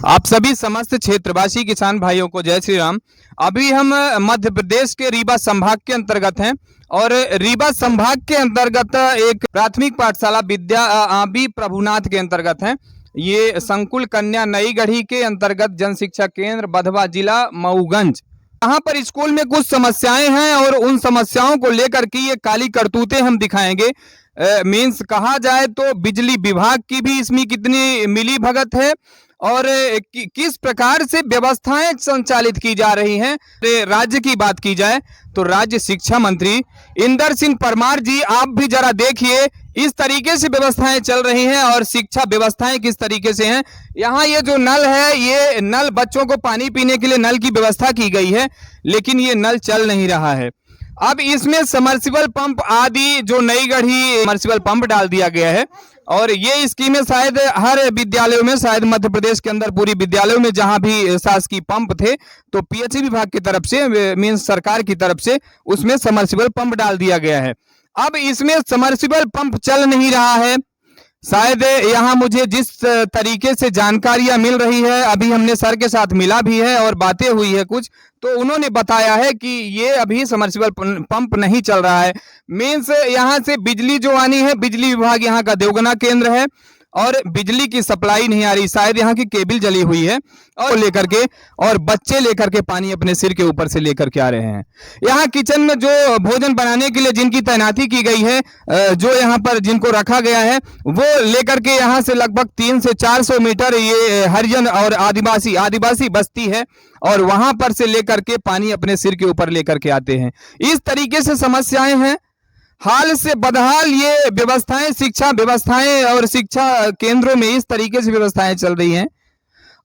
आप सभी समस्त क्षेत्रवासी किसान भाइयों को जय श्री राम। अभी हम मध्य प्रदेश के रीवा संभाग के अंतर्गत हैं और रीवा संभाग के अंतर्गत एक प्राथमिक पाठशाला विद्या आबी प्रभुनाथ के अंतर्गत है। ये संकुल कन्या नई गढ़ी के अंतर्गत जन शिक्षा केंद्र बधवा जिला मऊगंज। यहाँ पर स्कूल में कुछ समस्याएं हैं और उन समस्याओं को लेकर के ये काली करतूतें हम दिखाएंगे। मीन्स कहा जाए तो बिजली विभाग की भी इसमें कितनी मिली भगत है और किस प्रकार से व्यवस्थाएं संचालित की जा रही हैं। राज्य की बात की जाए तो राज्य शिक्षा मंत्री इंदर सिंह परमार जी, आप भी जरा देखिए इस तरीके से व्यवस्थाएं चल रही हैं और शिक्षा व्यवस्थाएं किस तरीके से हैं। यहाँ ये जो नल है, ये नल बच्चों को पानी पीने के लिए नल की व्यवस्था की गई है, लेकिन ये नल चल नहीं रहा है। अब इसमें समर्सिबल पंप आदि जो नई गढ़ी समर्सिबल पंप डाल दिया गया है और ये स्कीमें शायद हर विद्यालयों में, शायद मध्य प्रदेश के अंदर पूरी विद्यालयों में जहां भी शासकीय पंप थे तो पीएचई विभाग की तरफ से, मीन्स सरकार की तरफ से उसमें समर्सिबल पंप डाल दिया गया है। अब इसमें समर्सिबल पंप चल नहीं रहा है। शायद यहाँ मुझे जिस तरीके से जानकारियां मिल रही है, अभी हमने सर के साथ मिला भी है और बातें हुई है कुछ, तो उन्होंने बताया है कि ये अभी समर्सिबल पंप नहीं चल रहा है। मीन्स यहाँ से बिजली जो आनी है, बिजली विभाग यहाँ का देवगना केंद्र है और बिजली की सप्लाई नहीं आ रही। शायद यहाँ की केबल जली हुई है और लेकर के और बच्चे लेकर के पानी अपने सिर के ऊपर से लेकर के आ रहे हैं। यहाँ किचन में जो भोजन बनाने के लिए जिनकी तैनाती की गई है, जो यहाँ पर जिनको रखा गया है, वो लेकर के यहाँ से लगभग 300 से 400 मीटर ये हरिजन और आदिवासी बस्ती है और वहां पर से लेकर के पानी अपने सिर के ऊपर लेकर के आते हैं। इस तरीके से समस्याएं हैं। हाल से बदहाल ये व्यवस्थाएं, शिक्षा व्यवस्थाएं और शिक्षा केंद्रों में इस तरीके से व्यवस्थाएं चल रही हैं।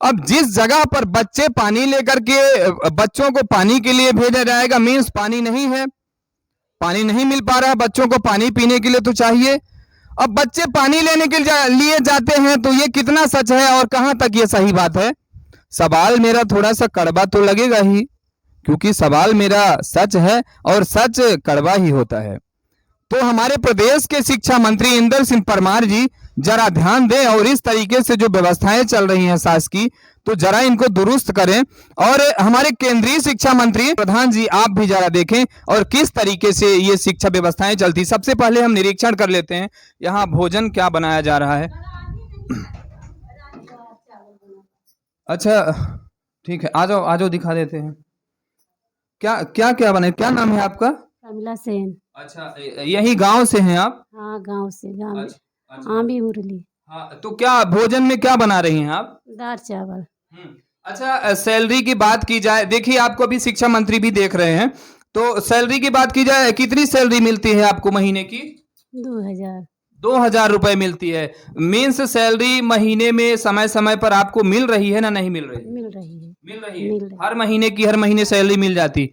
अब जिस जगह पर बच्चे पानी लेकर के बच्चों को पानी के लिए भेजा जाएगा, मीन्स पानी नहीं है, पानी नहीं मिल पा रहा है बच्चों को, पानी पीने के लिए तो चाहिए। अब बच्चे पानी लेने के लिए जाते हैं तो ये कितना सच है और कहां तक ये सही बात है। सवाल मेरा थोड़ा सा कड़वा तो लगेगा ही, क्योंकि सवाल मेरा सच है और सच कड़वा ही होता है। तो हमारे प्रदेश के शिक्षा मंत्री इंदर सिंह परमार जी जरा ध्यान दें और इस तरीके से जो व्यवस्थाएं चल रही हैं शासकीय, तो जरा इनको दुरुस्त करें। और हमारे केंद्रीय शिक्षा मंत्री प्रधान जी, आप भी जरा देखें और किस तरीके से ये शिक्षा व्यवस्थाएं चलती। सबसे पहले हम निरीक्षण कर लेते हैं यहाँ भोजन क्या बनाया जा रहा है। अच्छा ठीक है, आ जाओ दिखा देते हैं। क्या क्या क्या बने, क्या नाम है आपका? कमला सेन। अच्छा, यही गांव से हैं आप? हाँ, गांव से, गांव में। अच्छा। हाँ, भी मुरली। हाँ, तो क्या भोजन में क्या बना रही हैं आप? दाल चावल। अच्छा, सैलरी की बात की जाए, देखिए आपको अभी शिक्षा मंत्री भी देख रहे हैं, तो सैलरी की बात की जाए, कितनी सैलरी मिलती है आपको महीने की? 2000 रुपए मिलती है। मीन्स सैलरी महीने में समय समय पर आपको मिल रही है ना नहीं मिल रही? मिल रही है। मिल रही है। हर महीने की हर महीने सैलरी मिल जाती?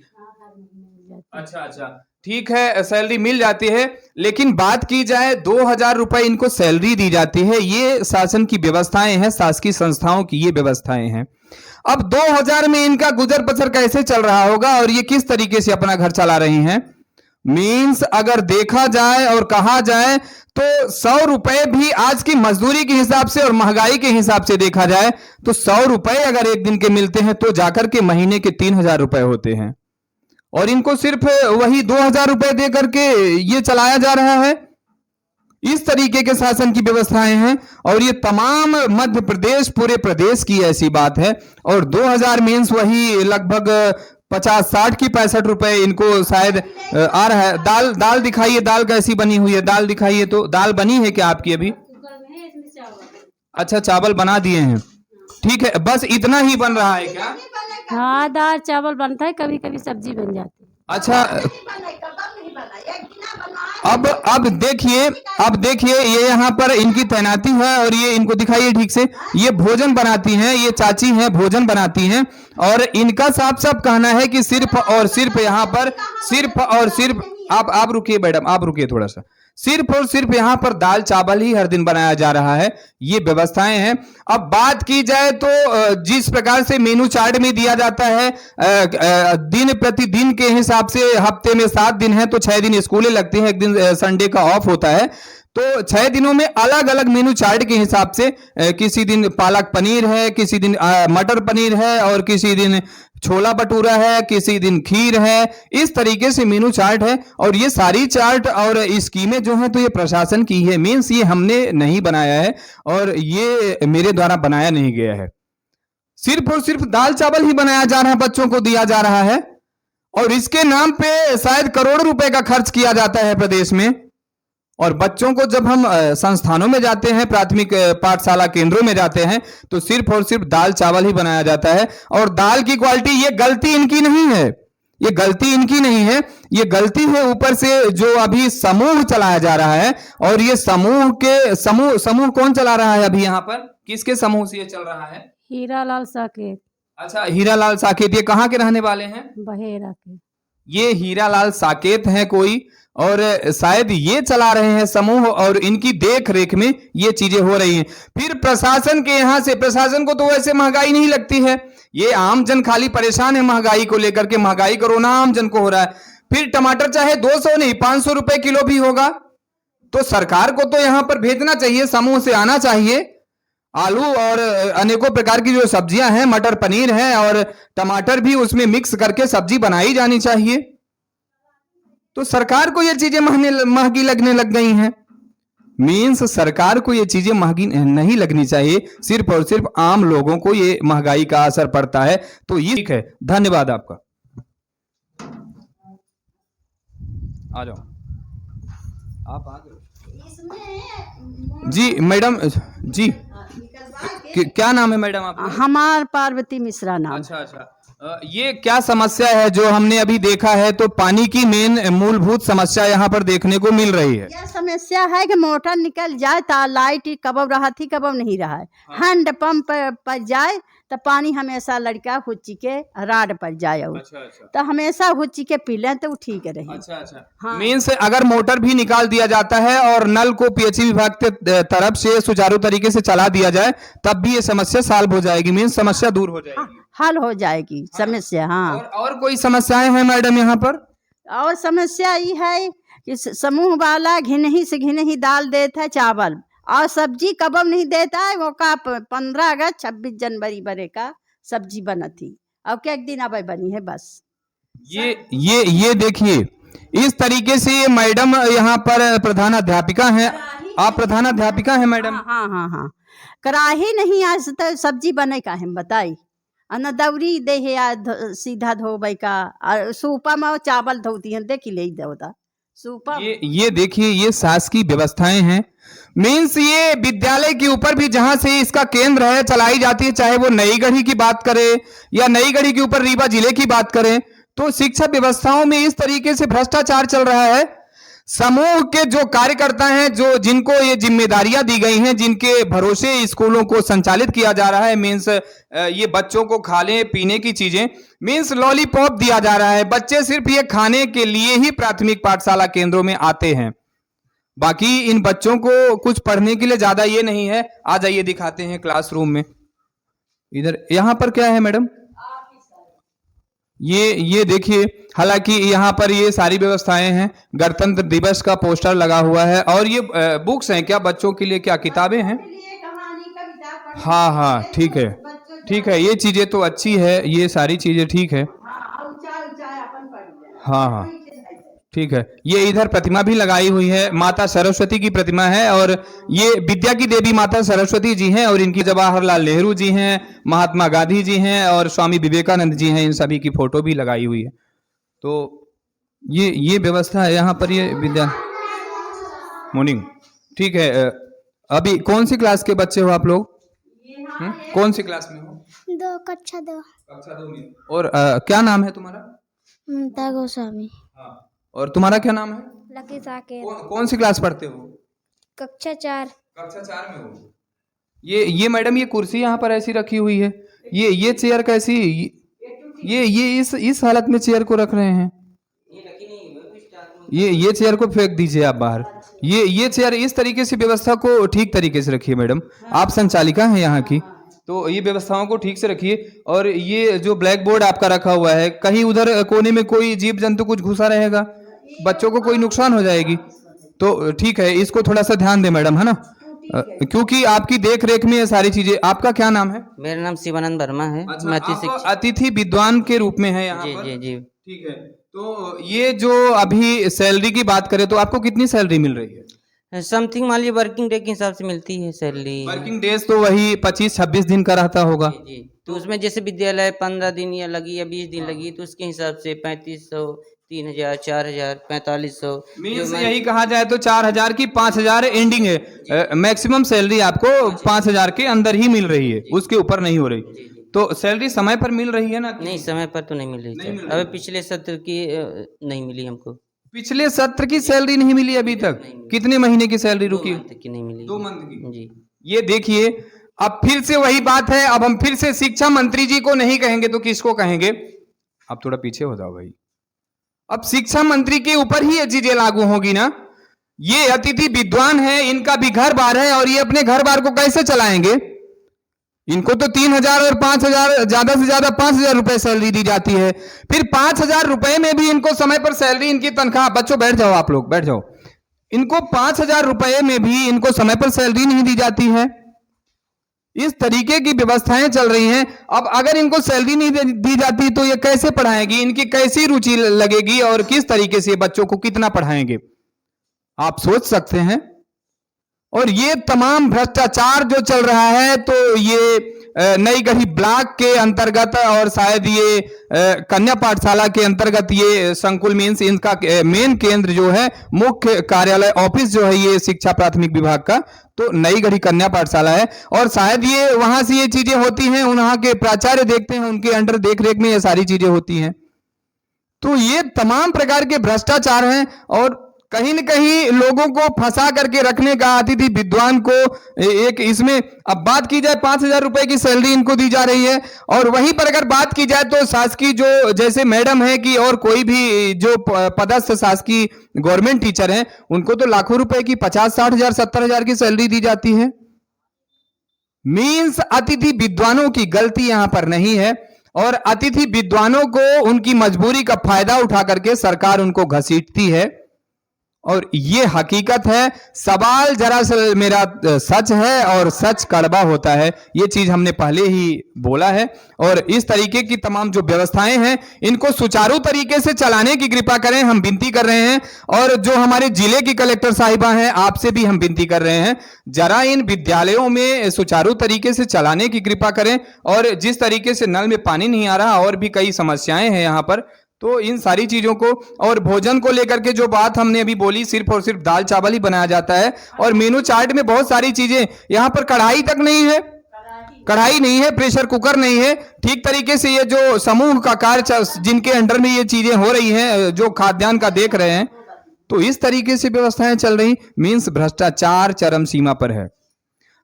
अच्छा, ठीक है, सैलरी मिल जाती है। लेकिन बात की जाए 2000 रुपए इनको सैलरी दी जाती है, ये शासन की व्यवस्थाएं हैं, शासकीय संस्थाओं की ये व्यवस्थाएं हैं। अब 2000 में इनका गुजर बसर कैसे चल रहा होगा और ये किस तरीके से अपना घर चला रही हैं। मीन्स अगर देखा जाए और कहा जाए तो 100 रुपए भी आज की मजदूरी के हिसाब से और महंगाई के हिसाब से देखा जाए तो 100 रुपए अगर एक दिन के मिलते हैं तो जाकर के महीने के 3000 रुपए होते हैं और इनको सिर्फ वही 2000 रुपए दे करके ये चलाया जा रहा है। इस तरीके के शासन की व्यवस्थाएं हैं और ये तमाम मध्य प्रदेश, पूरे प्रदेश की ऐसी बात है। और 2000 मीन्स वही लगभग 50-60 की 65 रुपए इनको शायद आ रहा है। दाल दिखाइए, दाल कैसी बनी हुई है, दाल दिखाइए। तो दाल बनी है क्या आपकी अभी? अच्छा, चावल बना दिए हैं, ठीक है। बस इतना ही बन रहा है क्या? हाँ, दाल चावल बनता है, कभी कभी सब्जी बन जाती है। अच्छा, अब देखिए ये यहाँ पर इनकी तैनाती है और ये इनको दिखाइए ठीक से, ये भोजन बनाती हैं, ये चाची हैं, भोजन बनाती हैं और इनका साफ साफ कहना है कि सिर्फ और सिर्फ यहाँ पर आप रुकिए मैडम, आप रुकिए थोड़ा सा, सिर्फ और सिर्फ यहाँ पर दाल चावल ही हर दिन बनाया जा रहा है, ये व्यवस्थाएं हैं। अब बात की जाए तो जिस प्रकार से मेनू चार्ट में दिया जाता है, दिन प्रतिदिन के हिसाब से हफ्ते में 7 दिन है तो 6 दिन स्कूलें लगती हैं, एक दिन संडे का ऑफ होता है, तो 6 दिनों में अलग अलग मेनू चार्ट के हिसाब से किसी दिन पालक पनीर है, किसी दिन मटर पनीर है, और किसी दिन छोला भटूरा है, किसी दिन खीर है। इस तरीके से मेनू चार्ट है। और ये सारी चार्ट और स्कीमें जो हैं तो ये प्रशासन की है, मीन्स ये हमने नहीं बनाया है और ये मेरे द्वारा बनाया नहीं गया है। सिर्फ और सिर्फ दाल चावल ही बनाया जा रहा है, बच्चों को दिया जा रहा है, और इसके नाम पे शायद करोड़ों रुपए का खर्च किया जाता है प्रदेश में। और बच्चों को जब हम संस्थानों में जाते हैं, प्राथमिक पाठशाला केंद्रों में जाते हैं, तो सिर्फ और सिर्फ दाल चावल ही बनाया जाता है। और दाल की क्वालिटी, ये गलती इनकी नहीं है, ये गलती इनकी नहीं है, ये गलती है ऊपर से जो अभी समूह चलाया जा रहा है। और ये समूह कौन चला रहा है अभी यहाँ पर, किसके समूह से ये चल रहा है? हीरालाल साकेत। अच्छा, हीरालाल साकेत। ये कहाँ के रहने वाले हैं? बहेरा के। ये हीरालाल साकेत हैं कोई, और शायद ये चला रहे हैं समूह, और इनकी देख रेख में ये चीजें हो रही हैं। फिर प्रशासन के यहाँ से, प्रशासन को तो वैसे महंगाई नहीं लगती है, ये आम जन खाली परेशान है महंगाई को लेकर के। महंगाई का रोना आम जन को हो रहा है। फिर टमाटर चाहे 200 नहीं 500 रुपए किलो भी होगा, तो सरकार को तो यहाँ पर भेजना चाहिए, समूह से आना चाहिए। आलू और अनेकों प्रकार की जो सब्जियां हैं, मटर पनीर है और टमाटर भी उसमें मिक्स करके सब्जी बनाई जानी चाहिए। तो सरकार को ये चीजें महंगी लगने लग गई हैं। मीन्स सरकार को ये चीजें महंगी नहीं लगनी चाहिए, सिर्फ और सिर्फ आम लोगों को ये महंगाई का असर पड़ता है। तो ये ठीक है। धन्यवाद आपका। आ जाओ, आप आ जाओ जी। मैडम जी, क्या नाम है मैडम आपका? हमार पार्वती मिश्रा नाम। अच्छा अच्छा, ये क्या समस्या है जो हमने अभी देखा है? तो पानी की मेन मूलभूत समस्या यहाँ पर देखने को मिल रही है। यह समस्या है कि मोटर निकल जाए तो लाइट कब रहा थी कब नहीं रहा है। हैंड पंप पर जाए तो पानी हमेशा लड़का हुच्ची के राड पर जाए। अच्छा अच्छा, तो हमेशा हुच्ची के पी लें तो ठीक रहे। अच्छा अच्छा। हाँ। मीन्स अगर मोटर भी निकाल दिया जाता है और नल को पीएचई विभाग के तरफ से सुचारू तरीके से चला दिया जाए, तब भी ये समस्या सॉल्व हो जाएगी, मीन्स समस्या दूर हो जाएगी। हल हो जाएगी समस्या। हाँ। और कोई समस्याएं हैं मैडम यहाँ पर? और समस्या ये है कि समूह वाला घिनही से घिनही दाल देता है, चावल और सब्जी कबब नहीं देता है। वो का 15 अगस्त 26 जनवरी बरे का सब्जी बना थी, अब क्या एक दिन अब बनी है बस। ये देखिए, इस तरीके से मैडम यहाँ पर प्रधानाध्यापिका हैं। आप प्रधानाध्यापिका हैं मैडम? हाँ हाँ हाँ। कराही नहीं आज तो सब्जी बने का है बताई, न दौरी दे है सीधा धोबे का, और सूपा में चावल धोती है, देखी ले दे सूपा। ये देखिए, ये शासकीय व्यवस्थाएं हैं। मीन्स ये विद्यालय के ऊपर भी जहां से इसका केंद्र है चलाई जाती है, चाहे वो नई गढ़ी की बात करें या नई गढ़ी के ऊपर रीवा जिले की बात करें, तो शिक्षा व्यवस्थाओं में इस तरीके से भ्रष्टाचार चल रहा है। समूह के जो कार्यकर्ता हैं, जो जिनको ये जिम्मेदारियां दी गई हैं, जिनके भरोसे स्कूलों को संचालित किया जा रहा है, मीन्स ये बच्चों को खाने पीने की चीजें, मीन्स लॉलीपॉप दिया जा रहा है। बच्चे सिर्फ ये खाने के लिए ही प्राथमिक पाठशाला केंद्रों में आते हैं, बाकी इन बच्चों को कुछ पढ़ने के लिए ज्यादा ये नहीं है। आ जाइए, दिखाते हैं क्लासरूम में। इधर यहाँ पर क्या है मैडम? ये देखिए, हालांकि यहाँ पर ये सारी व्यवस्थाएं हैं। गणतंत्र दिवस का पोस्टर लगा हुआ है, और ये बुक्स हैं क्या बच्चों के लिए? क्या किताबें हैं? हाँ हाँ, ठीक है ठीक है, ये चीजें तो अच्छी है, ये सारी चीजें ठीक है। हाँ हाँ, ठीक है। ये इधर प्रतिमा भी लगाई हुई है, माता सरस्वती की प्रतिमा है, और ये विद्या की देवी माता सरस्वती जी हैं, और इनकी जवाहरलाल नेहरू जी हैं, महात्मा गांधी जी हैं, और स्वामी विवेकानंद जी हैं। इन सभी की फोटो भी लगाई हुई है। तो ये व्यवस्था है यहाँ पर। ये विद्या मॉर्निंग, ठीक है। अभी कौन सी क्लास के बच्चे हो आप लोग? कौन सी क्लास में हो? कक्षा 2 में। और क्या नाम है तुम्हारा? ममता गोस्वामी। हाँ। और तुम्हारा क्या नाम है? लकी साकेत। कौन सी क्लास पढ़ते हो? कक्षा 4। कक्षा 4 में हो। ये मैडम, ये कुर्सी यहाँ पर ऐसी रखी हुई है, ये चेयर कैसी? ये इस हालत में चेयर को रख रहे हैं। ये चेयर को फेंक दीजिए आप बाहर। ये चेयर इस तरीके से व्यवस्था को ठीक तरीके से रखिए मैडम। आप संचालिका हैं यहाँ की, तो ये व्यवस्थाओं को ठीक से रखिए। और ये जो ब्लैक बोर्ड आपका रखा हुआ है, कहीं उधर कोने में कोई जीव जंतु कुछ घुसा रहेगा, बच्चों को कोई नुकसान हो जाएगी। तो ठीक है, इसको थोड़ा सा ध्यान दे मैडम, है ना, क्योंकि आपकी देख रेख में ये सारी चीजें। आपका क्या नाम है? मेरा नाम शिवानंद वर्मा है। अच्छा, मैं अति आप शिक्षक। अतिथि विद्वान के रूप में है यहाँ जी पर? जी जी। ठीक है, तो ये जो अभी सैलरी की बात करें तो आपको कितनी सैलरी मिल रही है? समथिंग मान लीजिए वर्किंग डे के हिसाब से मिलती है सैलरी। वर्किंग डेज तो वही 25-26 दिन का रहता होगा। जी जी। तो उसमें जैसे विद्यालय 15 दिन या लगी या 20 दिन लगी तो उसके हिसाब से 3500, 3000, 4000, 4500। मीन्स यही कहा जाए तो 4000 की 5000 एंडिंग है। मैक्सिमम सैलरी आपको 5000 के अंदर ही मिल रही है, उसके ऊपर नहीं हो रही। तो सैलरी समय पर मिल रही है ना? नहीं, समय पर तो नहीं मिल रही नहीं मिल सर। अभी पिछले सत्र की नहीं मिली हमको। पिछले सत्र की सैलरी नहीं मिली अभी तक? कितने महीने की सैलरी रुकी? 2 मंथ की नहीं मिली। 2 मंथ की। जी। ये देखिए, अब फिर से वही बात है। अब हम फिर से शिक्षा मंत्री जी को नहीं कहेंगे तो किसको कहेंगे? आप थोड़ा पीछे हो जाओ भाई। अब शिक्षा मंत्री के ऊपर ही ये चीजें लागू होगी ना। ये अतिथि विद्वान है, इनका भी घर बार है, और ये अपने घर बार को कैसे चलाएंगे? इनको तो 3000 और 5000, ज्यादा से ज्यादा 5000 रुपए सैलरी दी जाती है। फिर 5000 रुपए में भी इनको समय पर सैलरी, इनकी तनख्वाह, बच्चों बैठ जाओ, आप लोग बैठ जाओ, इनको 5000 रुपए में भी इनको समय पर सैलरी नहीं दी जाती है। इस तरीके की व्यवस्थाएं चल रही हैं। अब अगर इनको सैलरी नहीं दी जाती तो ये कैसे पढ़ाएंगी? इनकी कैसी रुचि लगेगी और किस तरीके से बच्चों को कितना पढ़ाएंगे? आप सोच सकते हैं। और ये तमाम भ्रष्टाचार जो चल रहा है, तो ये नई गढ़ी ब्लॉक के अंतर्गत और शायद ये कन्या पाठशाला के अंतर्गत ये संकुल, मीन्स इनका मेन केंद्र जो है, मुख्य कार्यालय ऑफिस जो है ये शिक्षा प्राथमिक विभाग का, तो नई गढ़ी कन्या पाठशाला है। और शायद ये वहां से ये चीजें होती हैं, वहां के प्राचार्य देखते हैं, उनके अंडर देख रेख में ये सारी चीजें होती हैं। तो ये तमाम प्रकार के भ्रष्टाचार हैं, और कहीं न कहीं लोगों को फंसा करके रखने का अतिथि विद्वान को एक इसमें। अब बात की जाए 5000 रुपए की सैलरी इनको दी जा रही है, और वहीं पर अगर बात की जाए तो शासकीय जो जैसे मैडम है कि और कोई भी जो पदस्थ शासकीय गवर्नमेंट टीचर हैं, उनको तो लाखों रुपए की 50-60 हजार 70 हजार की सैलरी दी जाती है। मीन्स अतिथि विद्वानों की गलती यहां पर नहीं है, और अतिथि विद्वानों को उनकी मजबूरी का फायदा उठा करके सरकार उनको घसीटती है, और ये हकीकत है। सवाल जरा सा मेरा सच है, और सच कड़वा होता है, ये चीज हमने पहले ही बोला है। और इस तरीके की तमाम जो व्यवस्थाएं हैं, इनको सुचारू तरीके से चलाने की कृपा करें, हम विनती कर रहे हैं। और जो हमारे जिले की कलेक्टर साहिबा हैं, आपसे भी हम विनती कर रहे हैं, जरा इन विद्यालयों में सुचारू तरीके से चलाने की कृपा करें। और जिस तरीके से नल में पानी नहीं आ रहा, और भी कई समस्याएं हैं यहाँ पर, तो इन सारी चीजों को, और भोजन को लेकर के जो बात हमने अभी बोली, सिर्फ और सिर्फ दाल चावल ही बनाया जाता है, और मेनू चार्ट में बहुत सारी चीजें, यहाँ पर कढ़ाई तक नहीं है, कढ़ाई नहीं है, प्रेशर कुकर नहीं है। ठीक तरीके से ये जो समूह का कार्य जिनके अंडर में ये चीजें हो रही हैं, जो खाद्यान्न का देख रहे हैं, तो इस तरीके से व्यवस्थाएं चल रही। मीन्स भ्रष्टाचार चरम सीमा पर है।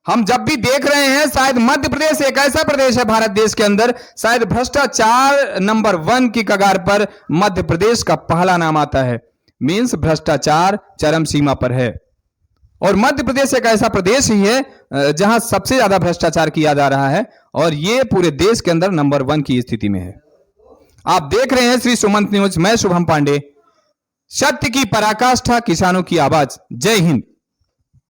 हम जब भी देख रहे हैं, शायद मध्य प्रदेश एक ऐसा प्रदेश है भारत देश के अंदर, शायद भ्रष्टाचार नंबर 1 की कगार पर मध्य प्रदेश का पहला नाम आता है। मीन्स भ्रष्टाचार चरम सीमा पर है, और मध्य प्रदेश एक ऐसा प्रदेश ही है जहां सबसे ज्यादा भ्रष्टाचार किया जा रहा है, और ये पूरे देश के अंदर नंबर 1 की स्थिति में है। आप देख रहे हैं श्री सुमंत न्यूज, मैं शुभम पांडे, सत्य की पराकाष्ठा, किसानों की आवाज। जय हिंद।